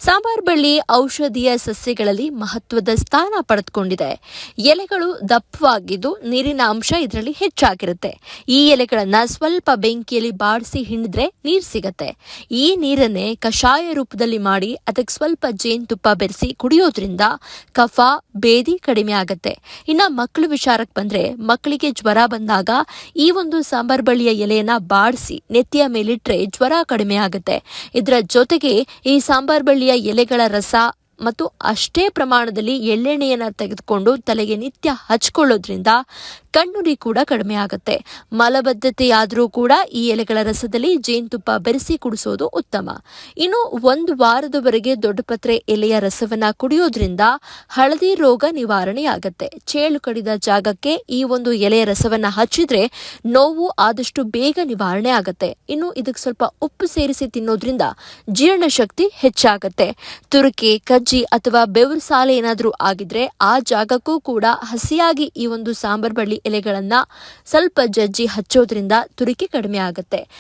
ಸಾಂಬಾರ್ ಬಳ್ಳಿ ಔಷಧೀಯ ಸಸ್ಯಗಳಲ್ಲಿ ಮಹತ್ವದ ಸ್ಥಾನ ಪಡೆದುಕೊಂಡಿದೆ. ಎಲೆಗಳು ದಪ್ಪವಾಗಿದ್ದು ನೀರಿನ ಅಂಶ ಇದರಲ್ಲಿ ಹೆಚ್ಚಾಗಿರುತ್ತೆ. ಈ ಎಲೆಗಳನ್ನ ಸ್ವಲ್ಪ ಬೆಂಕಿಯಲ್ಲಿ ಬಾಡಿಸಿ ಹಿಂಡಿದ್ರೆ ನೀರು ಸಿಗತ್ತೆ. ಈ ನೀರನ್ನೇ ಕಷಾಯ ರೂಪದಲ್ಲಿ ಮಾಡಿ ಅದಕ್ಕೆ ಸ್ವಲ್ಪ ಜೇನುತುಪ್ಪ ಬೆರೆಸಿ ಕುಡಿಯೋದ್ರಿಂದ ಕಫ ಬೇದಿ ಕಡಿಮೆ ಆಗತ್ತೆ. ಇನ್ನ ಮಕ್ಕಳು ವಿಚಾರಕ್ಕೆ ಬಂದ್ರೆ ಮಕ್ಕಳಿಗೆ ಜ್ವರ ಬಂದಾಗ ಈ ಒಂದು ಸಾಂಬಾರ್ ಬಳ್ಳಿಯ ಎಲೆಯನ್ನ ಬಾಡಿಸಿ ನೆತ್ತಿಯ ಮೇಲಿಟ್ರೆ ಜ್ವರ ಕಡಿಮೆ ಆಗುತ್ತೆ. ಇದರ ಜೊತೆಗೆ ಈ ಸಾಂಬಾರ್ ಬಳ್ಳಿಯ ಎಲೆಗಳ ರಸ ಮತ್ತು ಅಷ್ಟೇ ಪ್ರಮಾಣದಲ್ಲಿ ಎಳ್ಳೆಣ್ಣೆಯನ್ನ ತೆಗೆದುಕೊಂಡು ತಲೆಗೆ ನಿತ್ಯ ಹಚ್ಕೊಳ್ಳೋದ್ರಿಂದ ಕಣ್ಣುರಿ ಕೂಡ ಕಡಿಮೆ ಆಗುತ್ತೆ. ಮಲಬದ್ಧತೆಯಾದರೂ ಕೂಡ ಈ ಎಲೆಗಳ ರಸದಲ್ಲಿ ಜೇನುತುಪ್ಪ ಬೆರೆಸಿ ಕುಡಿಸೋದು ಉತ್ತಮ. ಇನ್ನು 1 ವಾರದವರೆಗೆ ದೊಡ್ಡಪತ್ರೆ ಎಲೆಯ ರಸವನ್ನ ಕುಡಿಯೋದ್ರಿಂದ ಹಳದಿ ರೋಗ ನಿವಾರಣೆಯಾಗತ್ತೆ. ಚೇಳು ಕಡಿದ ಜಾಗಕ್ಕೆ ಈ ಒಂದು ಎಲೆಯ ರಸವನ್ನ ಹಚ್ಚಿದ್ರೆ ನೋವು ಆದಷ್ಟು ಬೇಗ ನಿವಾರಣೆ ಆಗತ್ತೆ. ಇನ್ನು ಇದಕ್ಕೆ ಸ್ವಲ್ಪ ಉಪ್ಪು ಸೇರಿಸಿ ತಿನ್ನೋದ್ರಿಂದ ಜೀರ್ಣಶಕ್ತಿ ಹೆಚ್ಚಾಗತ್ತೆ. ತುರಿಕೆ, ಕಜ್ಜಿ ಅಥವಾ ಬೆವರು ಸಾಲೆ ಏನಾದರೂ ಆಗಿದ್ರೆ ಆ ಜಾಗಕ್ಕೂ ಕೂಡ ಹಸಿಯಾಗಿ ಈ ಒಂದು ಸಾಂಬಾರ್ ಬಳ್ಳಿ ಎಲೆಗಳನ್ನ ಸ್ವಲ್ಪ ಜಜ್ಜಿ ಹಚ್ಚೋದ್ರಿಂದ ತುರಿಕೆ ಕಡಿಮೆ ಆಗುತ್ತೆ.